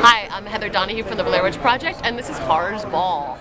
Hi, I'm Heather Donahue from the Blair Witch Project, and this is Horror's Ball.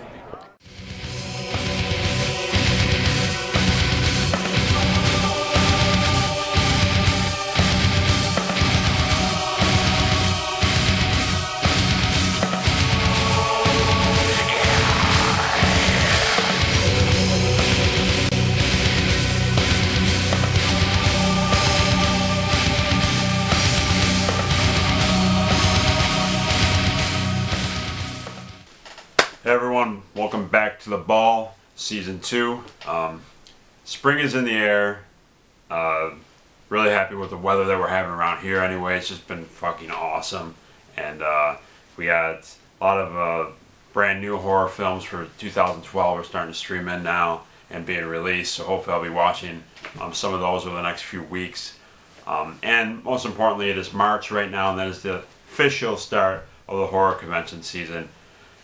Hey everyone, welcome back to The Ball, Season 2. Spring is in the air. Really happy with the weather that we're having around here anyway. It's just been fucking awesome. And we got a lot of brand new horror films for 2012 are starting to stream in now and being released. So hopefully I'll be watching some of those over the next few weeks. And most importantly, it is March right now, and that is the official start of the horror convention season.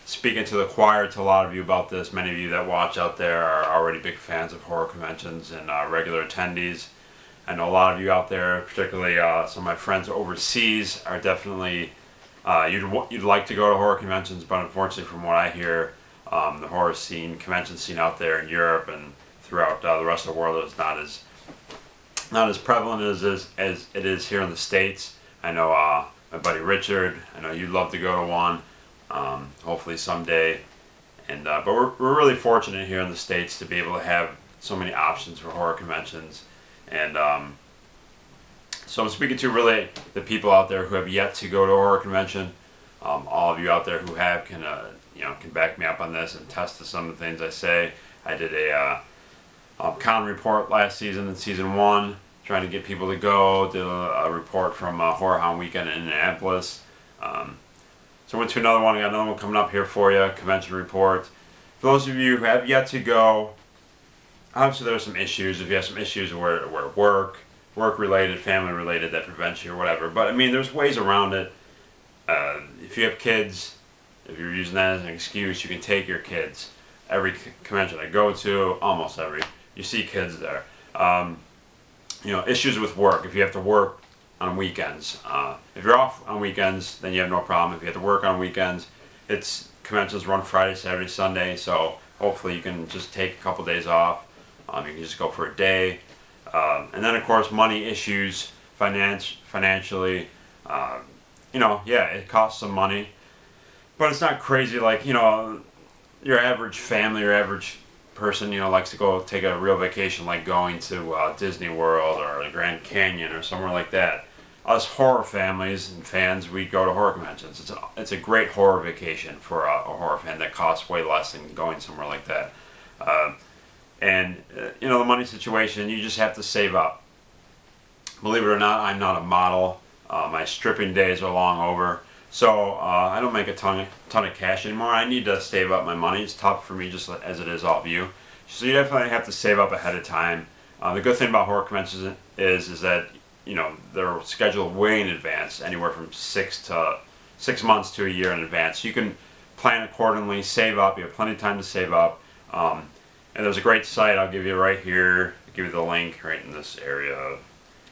Speaking to the choir to a lot of you about this, many of you that watch out there are already big fans of horror conventions and regular attendees. I know a lot of you out there, particularly some of my friends overseas, are definitely, you'd like to go to horror conventions, but unfortunately from what I hear, the horror scene, convention scene out there in Europe and throughout the rest of the world is not as prevalent as it is here in the States. I know my buddy Richard, I know you'd love to go to one. Hopefully someday, and but we're really fortunate here in the States to be able to have so many options for horror conventions, and so I'm speaking to really the people out there who have yet to go to a horror convention. All of you out there who have can back me up on this and test to some of the things I say. I did a con report last season in season 1, trying to get people to go. Did a report from Horror Hound Weekend in Indianapolis. So I went to another one. I got another one coming up here for you, convention report. For those of you who have yet to go, obviously there are some issues. If you have some issues where work-related, family-related that prevents you or whatever. But I mean, there's ways around it. If you have kids, if you're using that as an excuse, you can take your kids. Every convention I go to, almost every, you see kids there. Issues with work. If you have to work on weekends. If you're off on weekends, then you have no problem. If you have to work on weekends, conventions run Friday, Saturday, Sunday, so hopefully you can just take a couple days off. You can just go for a day. And then of course money issues, financially, it costs some money, but it's not crazy like, your average family, your average person, likes to go take a real vacation, like going to Disney World or the Grand Canyon or somewhere like that. Us horror families and fans, we go to horror conventions. It's a great horror vacation for a horror fan that costs way less than going somewhere like that. The money situation, you just have to save up. Believe it or not, I'm not a model. My stripping days are long over. So I don't make a ton of cash anymore. I need to save up my money. It's tough for me just as it is all of you. So you definitely have to save up ahead of time. The good thing about horror conventions is that they're scheduled way in advance, anywhere from 6 months to a year in advance. You can plan accordingly, save up. You have plenty of time to save up. And there's a great site I'll give you right here. I'll give you the link right in this area.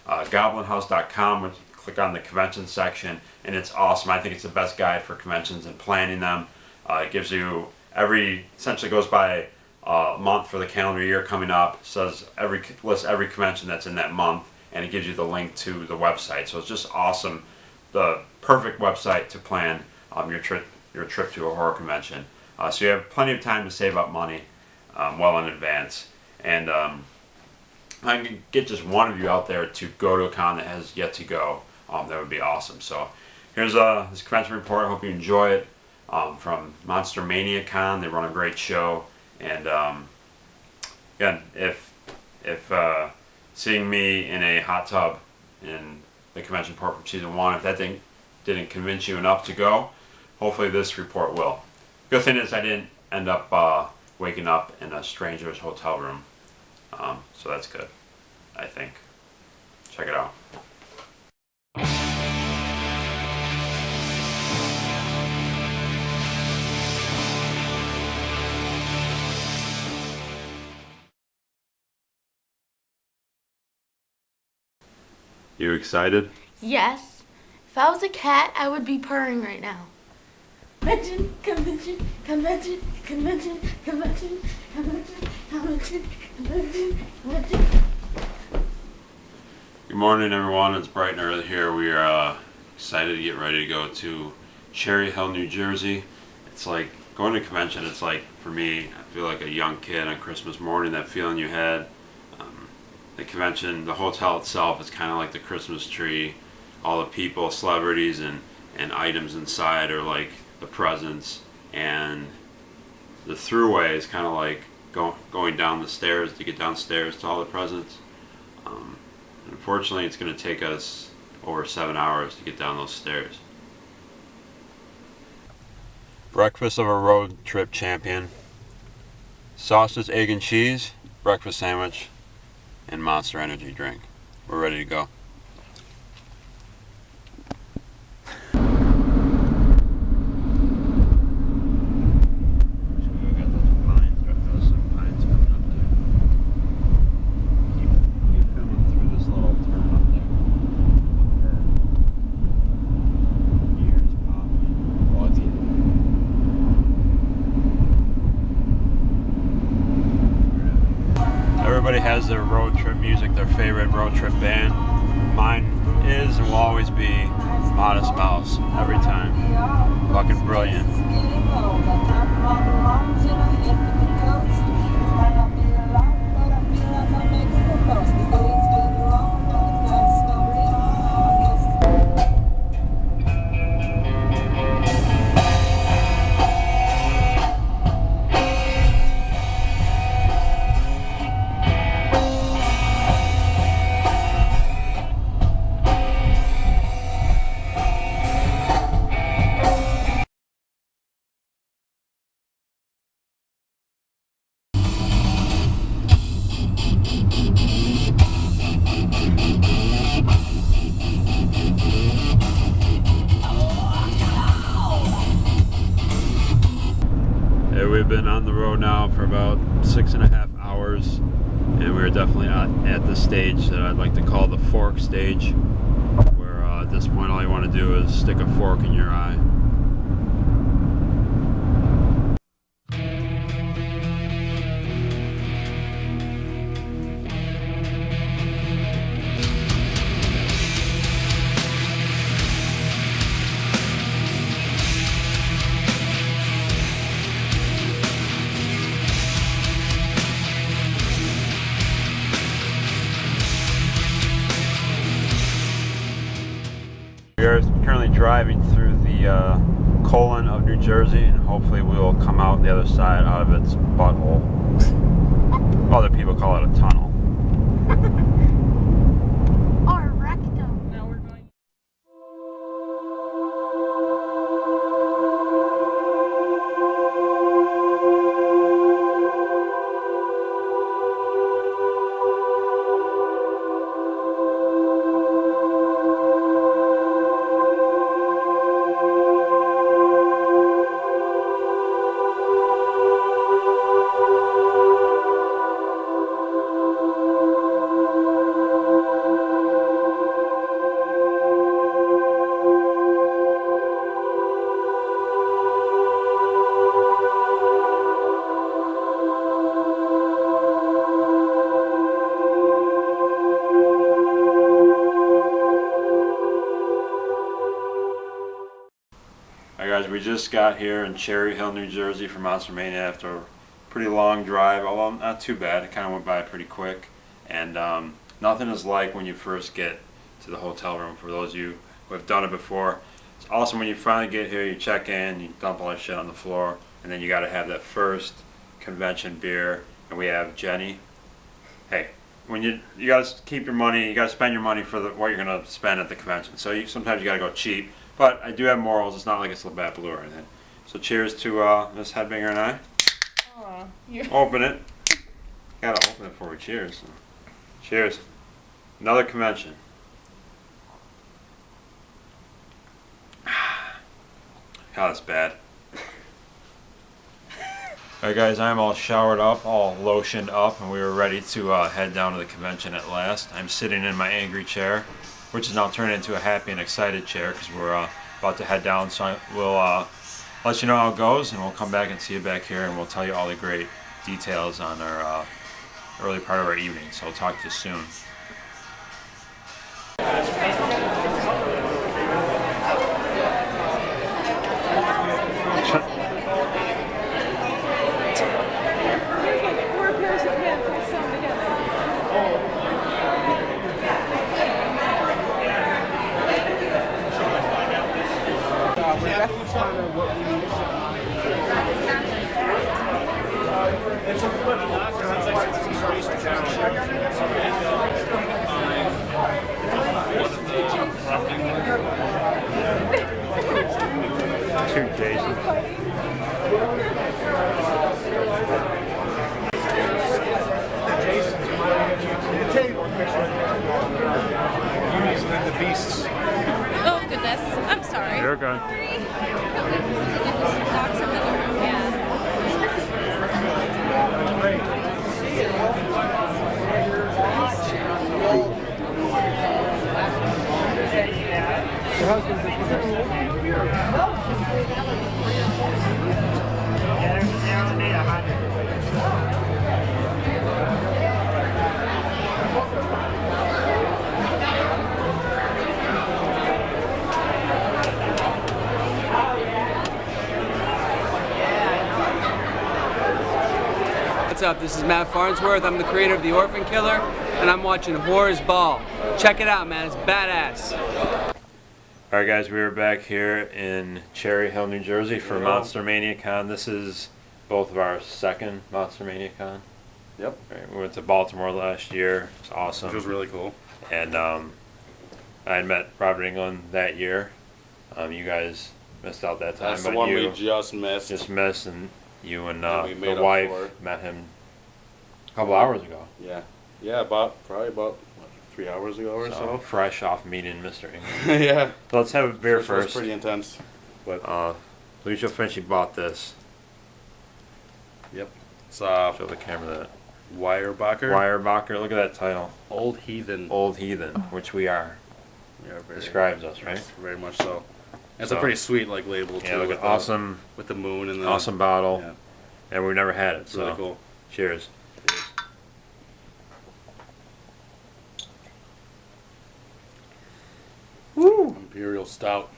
Goblinhouse.com, which click on the convention section, and it's awesome. I think it's the best guide for conventions and planning them. It gives you essentially goes by month for the calendar year coming up. Lists every convention that's in that month, and it gives you the link to the website. So it's just awesome. The perfect website to plan your trip to a horror convention. So you have plenty of time to save up money well in advance. And I can get just one of you out there to go to a con that has yet to go. That would be awesome. So here's this convention report. I hope you enjoy it. From MonsterMania Con, they run a great show. And again, if seeing me in a hot tub in the convention report from season 1, if that thing didn't convince you enough to go, hopefully this report will. Good thing is I didn't end up waking up in a stranger's hotel room. So that's good, I think. Check it out. You excited? Yes. If I was a cat, I would be purring right now. Convention, convention, convention, convention, convention, convention, convention, convention, convention. Good morning, everyone. It's bright and early here. We are excited to get ready to go to Cherry Hill, New Jersey. It's like going to a convention. It's like, for me, I feel like a young kid on Christmas morning. That feeling you had. The convention, the hotel itself is kind of like the Christmas tree. All the people, celebrities, and items inside are like the presents, and the throughway is kind of like going down the stairs to get downstairs to all the presents. Unfortunately, it's going to take us over 7 hours to get down those stairs. Breakfast of a road trip champion. Sausage, egg, and cheese, breakfast sandwich, and Monster energy drink. We're ready to go. Everybody has their road trip music, their favorite road trip band. Mine is and will always be Modest Mouse, every time. Fucking brilliant. We've been on the road now for about 6.5 hours, and we're definitely at the stage that I'd like to call the fork stage, where at this point all you want to do is stick a fork in your eye. We are currently driving through the colon of New Jersey, and hopefully we will come out the other side out of its butthole. Other people call it a tunnel. Or rectum. Now we're going. Alright guys, we just got here in Cherry Hill, New Jersey for MonsterMania after a pretty long drive, although not too bad. It kind of went by pretty quick. And nothing is like when you first get to the hotel room. For those of you who have done it before, it's awesome when you finally get here, you check in, you dump all that shit on the floor, and then you got to have that first convention beer. And we have Jenny. Hey, when you gotta keep your money, you gotta spend your money for what you're gonna spend at the convention. So sometimes you gotta go cheap. But I do have morals. It's not like it's Labatt Blue or anything. So cheers to Miss Headbanger and I. Open it. Gotta open it before we cheers. So. Cheers. Another convention. God, that's bad. Alright guys, I'm all showered up, all lotioned up, and we were ready to head down to the convention at last. I'm sitting in my angry chair. which is now turning into a happy and excited chair because we're about to head down. So we'll let you know how it goes, and we'll come back and see you back here, and we'll tell you all the great details on our early part of our evening. So we'll talk to you soon. Two Jason. The beasts. Oh goodness, I'm sorry. You're good. What's up? This is Matt Farnsworth. I'm the creator of The Orphan Killer, and I'm watching Horror's Ball. Check it out, man. It's badass. Alright guys, we are back here in Cherry Hill, New Jersey for MonsterMania Con. This is both of our second MonsterMania Con. Yep. Right, we went to Baltimore last year. It's awesome. Which was really cool. And I had met Robert England that year. You guys missed out that time. That's the but one you we just missed. and you and we made the up wife for it. met him a couple hours ago. Yeah. Yeah, probably about 3 hours ago or so. Fresh off meeting Mr. England. Yeah. So let's have a beer Which was first. pretty intense. But Lucio Finchy bought this. yep. It's Show the camera that. Weyerbacher. Weyerbacher, look at that title. Old Heathen. Old Heathen, which we are. Yeah, very, Describes us, right? very much so. It's So- a pretty sweet like label too. Yeah, look with at awesome, with the moon and the awesome bottle. Yeah. And we've never had it, It's so really cool. cheers. Woo! Imperial Stout.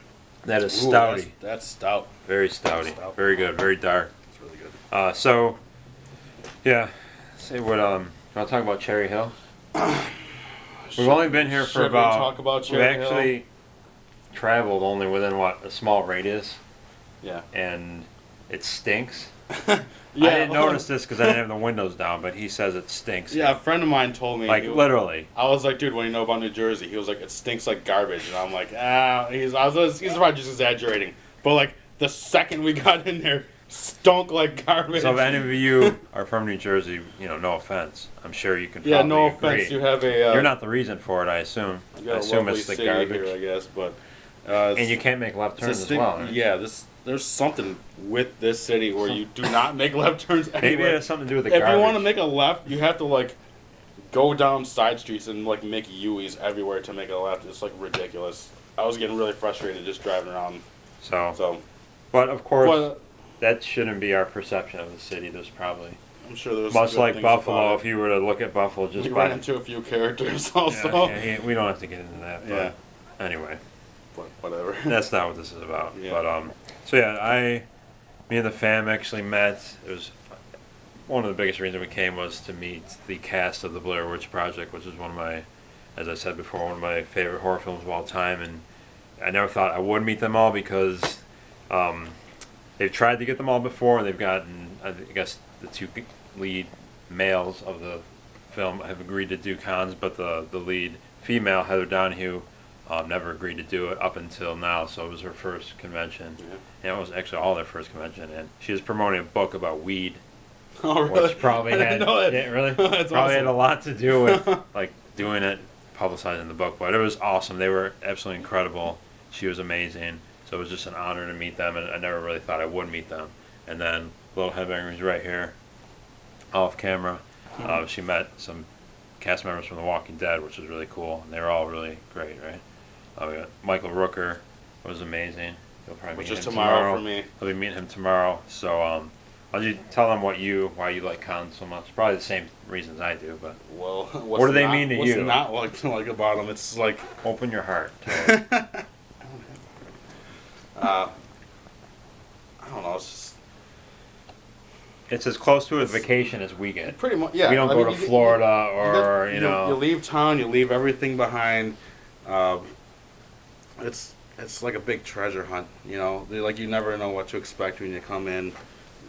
That is Ooh, stouty. That's stout. Very stouty. Stout. Very good, very dark. It's really good. So, yeah, say what, want to talk about Cherry Hill? We've only been here for Should we about, talk about we Cherry Hill? actually traveled only within, what, a small radius, Yeah. and it stinks. Yeah. I didn't notice this because I didn't have the windows down, but he says it stinks. Yeah, a friend of mine told me. Like, literally. I was like, dude, what do you know about New Jersey? He was like, it stinks like garbage. And I'm like, he's probably just exaggerating. But like, the second we got in there, stunk like garbage. So if any of you are from New Jersey, no offense. I'm sure you can probably yeah, no agree. offense. You have a. You're not the reason for it, I assume. You I got a assume lovely it's the city garbage. here, I guess, but. And you can't make left turns as well. Right? Yeah, there's something with this city where you do not make left turns anywhere. Maybe it has something to do with the If garbage. you want to make a left, you have to like go down side streets and like make U-E's everywhere to make a left. It's like ridiculous. I was getting really frustrated just driving around. So, But of course, that shouldn't be our perception of the city. There's probably I'm sure there's much good like things Buffalo. about If you were to look at Buffalo, just we by ran into a few characters also. we don't have to get into that. But Yeah. Anyway, But whatever. that's not what this is about. Yeah. But so yeah, me and the fam actually met. It was one of the biggest reasons we came was to meet the cast of the Blair Witch Project, which is one of my, as I said before, one of my favorite horror films of all time. And I never thought I would meet them all because they've tried to get them all before. They've gotten, I guess, the two lead males of the film have agreed to do cons, but the lead female, Heather Donahue, never agreed to do it up until now. So it was her first convention. Yeah. And it was actually all their first convention. And she was promoting a book about weed, Oh, really? which probably I had, didn't know that. yeah, really? That's probably had awesome. a lot to do with like doing it, publicizing the book. But it was awesome. They were absolutely incredible. She was amazing. So it was just an honor to meet them, and I never really thought I would meet them. And then Little Headbangers right here, off camera. She met some cast members from The Walking Dead, which was really cool. And they were all really great, right? We got Michael Rooker was amazing. You'll probably Which meet is him tomorrow for me. I'll be meeting him tomorrow. So why don't you tell them why you like cons so much? Probably the same reasons I do, but Well, what do they mean to what's you? What's not like about them? It's like open your heart. I don't know. It's just It's as close to a vacation as we get. pretty much. Yeah, We don't I go mean, to you- Florida you or get- you know. You leave town. You leave everything behind. It's like a big treasure hunt. You know, like you never know what to expect when you come in.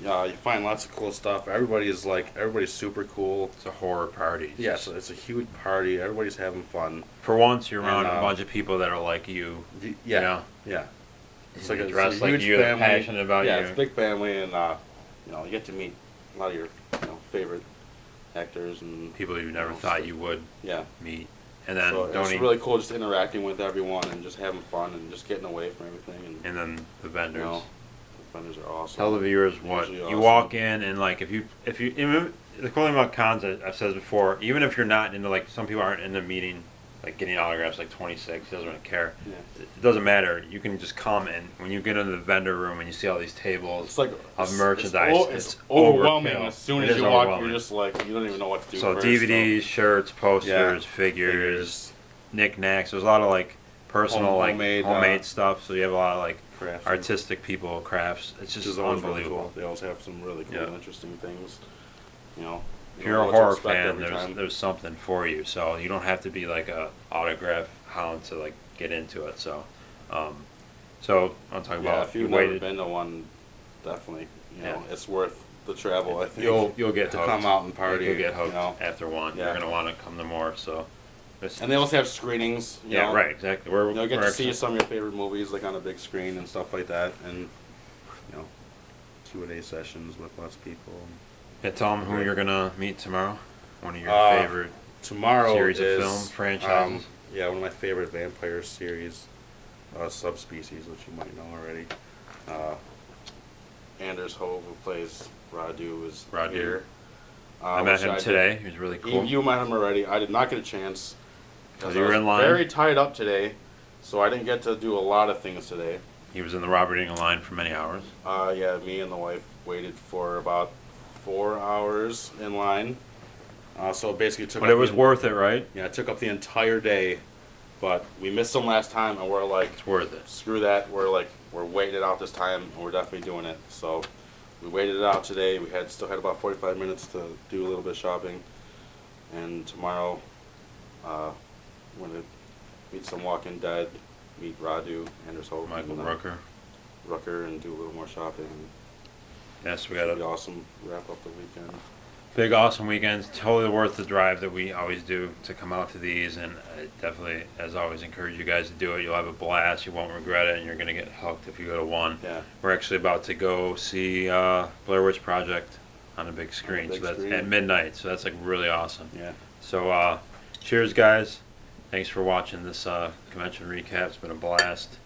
You find lots of cool stuff. Everybody's super cool. It's a horror party. Yeah, so it's a huge party. Everybody's having fun. For once, you're around And, a bunch of people that are like you. Yeah, You know? yeah. It's They like dress it's a like huge you, they're family. passionate about yeah, you. it's a big family, and you get to meet a lot of your favorite actors and People you never know, thought so- you would yeah. meet. And then So don't it's eat, really cool just interacting with everyone and just having fun and just getting away from everything. and then the vendors. You know, the vendors are awesome. Tell the viewers what Usually you awesome. walk in and like if you even the cool thing about cons I've said this before, even if you're not into like some people aren't into meeting like getting autographs like 26 doesn't really care. Yeah. It doesn't matter. You can just come and when you get into the vendor room and you see all these tables It's like of merchandise, It's it's overwhelming. overkill. As soon It as is you walk, overwhelming. you're just like you don't even know what to do. So first, DVDs, shirts, posters, figures, knickknacks. There's a lot of like personal homemade stuff. So you have a lot of like crafts. artistic people, crafts. It's Which just is always really unbelievable. cool. They always have some really cool, Yeah. interesting things. You know, If you you're don't a know what to horror expect fan, every time. there's something for you. So you don't have to be like a autograph hound to like get into it. So, so I'll talk Yeah, about if you've you never waited. been to one, definitely, Yeah. it's worth the travel. I think You'll get to hooked. come out and party. You'll get hooked You know? after one. Yeah. You're gonna want to come to more. So, And they also have screenings. You know? right, exactly. We're You'll get we're to see actually- some of your favorite movies like on a big screen and stuff like that, and Q&A sessions with lots of people. Yeah, tell them who you're gonna meet tomorrow. One of your Uh, favorite. Tomorrow Series of is film franchises. yeah, one of my favorite vampire series, Subspecies, which you might know already. Anders Hove, who plays Radu, is Radu. here. I met which him did- today. He was really cool. You met him already. I did not get a chance. because You I were was in line? very tied up today, so I didn't get to do a lot of things today. He was in the Robert England line for many hours. Yeah, me and the wife waited for about 4 hours in line. So it basically took. But up it was the- worth it, right? Yeah, it took up the entire day, but we missed them last time, and we're like, It's worth it. screw that. We're waiting it out this time, and we're definitely doing it. So we waited it out today. We still had about 45 minutes to do a little bit of shopping, and tomorrow, we're gonna meet some Walking Dead, meet Radu, Anders Hope, Michael and, Rooker. and do a little more shopping. Yes, we It'll got be a awesome. Wrap up the weekend. big, awesome weekends. Totally worth the drive that we always do to come out to these, and I definitely, as always, encourage you guys to do it. You'll have a blast. You won't regret it, and you're gonna get hooked if you go to one. Yeah. We're actually about to go see Blair Witch Project on a big screen. big So that's screen. at midnight. So that's like really awesome. Yeah. So cheers, guys. Thanks for watching this convention recap. It's been a blast.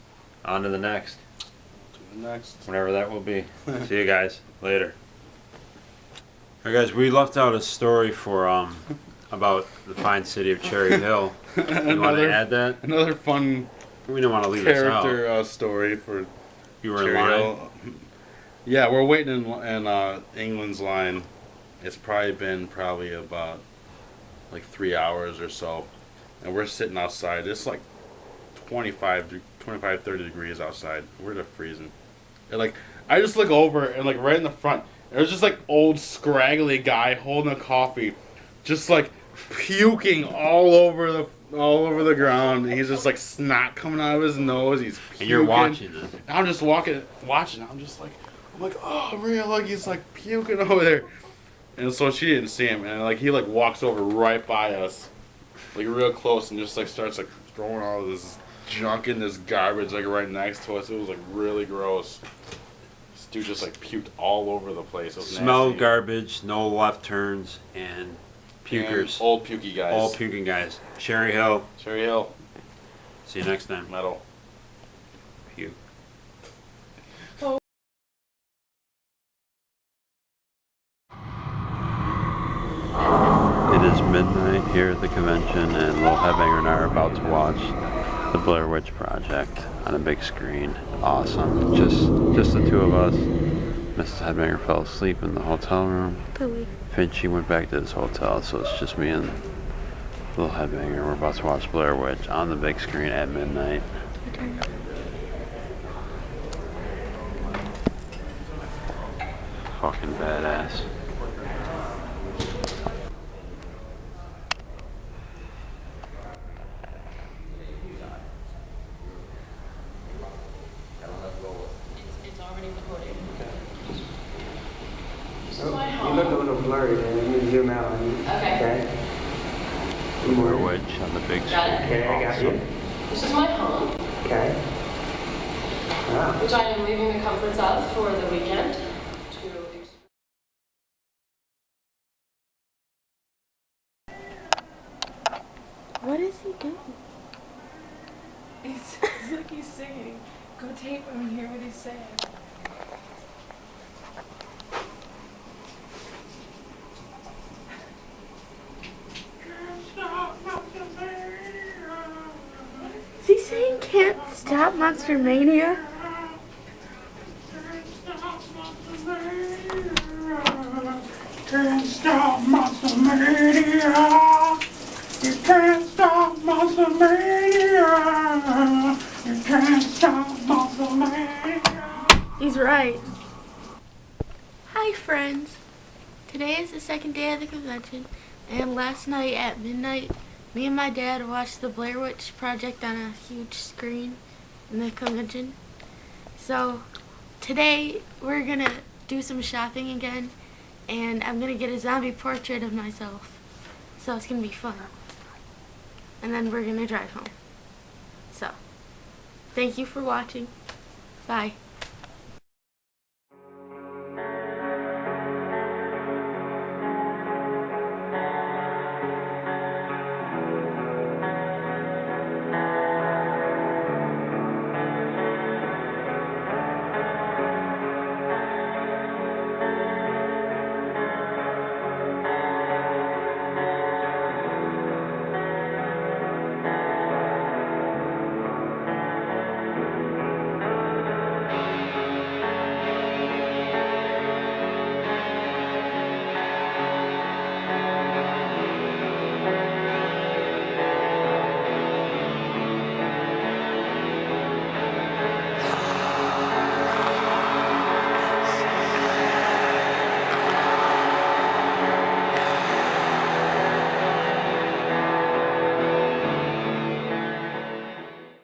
On to the next, To the next. whenever that will be. See you guys later. All right, guys, we left out a story for about the fine city of Cherry Hill. You want to Another- add that? Another fun We don't want to leave this out. character story for You were in Cherry line. Hill. Yeah, we're waiting in England's line. It's been about like 3 hours or so, and we're sitting outside. It's like 25, 30 degrees outside. We're just freezing. And like, I just look over and like right in the front, there's just like old scraggly guy holding a coffee, just like puking all over the ground. And he's just like snot coming out of his nose. He's puking. And you're watching it. I'm just watching. I'm like, oh, Maria, look, he's like puking over there. And so she didn't see him, and like he like walks over right by us, like real close, and just like starts like throwing all this junk in this garbage like right next to us. It was like really gross. This dude just like puked all over the place. It was Smell nasty. garbage, no left turns, and pukers. And old pukey guys. All puking guys. Cherry Hill. Cherry Hill. See you next time. Metal. Puke. It is midnight here here at the convention, and Little Headbanger and I are about to watch the Blair Witch Project on a big screen. Awesome. Just the two of us. Mrs. Headbanger fell asleep in the hotel room. Finchie went back to his hotel, so it's just me and Little Headbanger. We're about to watch Blair Witch on the big screen at midnight. Fucking badass. It's already recording. You look a little blurry, man. Let me zoom out. Okay. Blair Witch on the big screen. Got it. Okay, I got you. This is my home, Okay. Wow. which I am leaving the comforts of for the weekend. What is he doing? It sounds like he's singing. Go tape him and hear what he's saying. Is he saying "Can't Stop MonsterMania"? Can't stop MonsterMania. You can't stop MonsterMania. You can't stop MonsterMania. He's right. Hi friends. Today is the second day of the convention, and last night at midnight, me and my dad watched the Blair Witch Project on a huge screen in the convention. So today we're gonna do some shopping again, and I'm gonna get a zombie portrait of myself. So it's gonna be fun. And then we're gonna drive home. So, thank you for watching. Bye.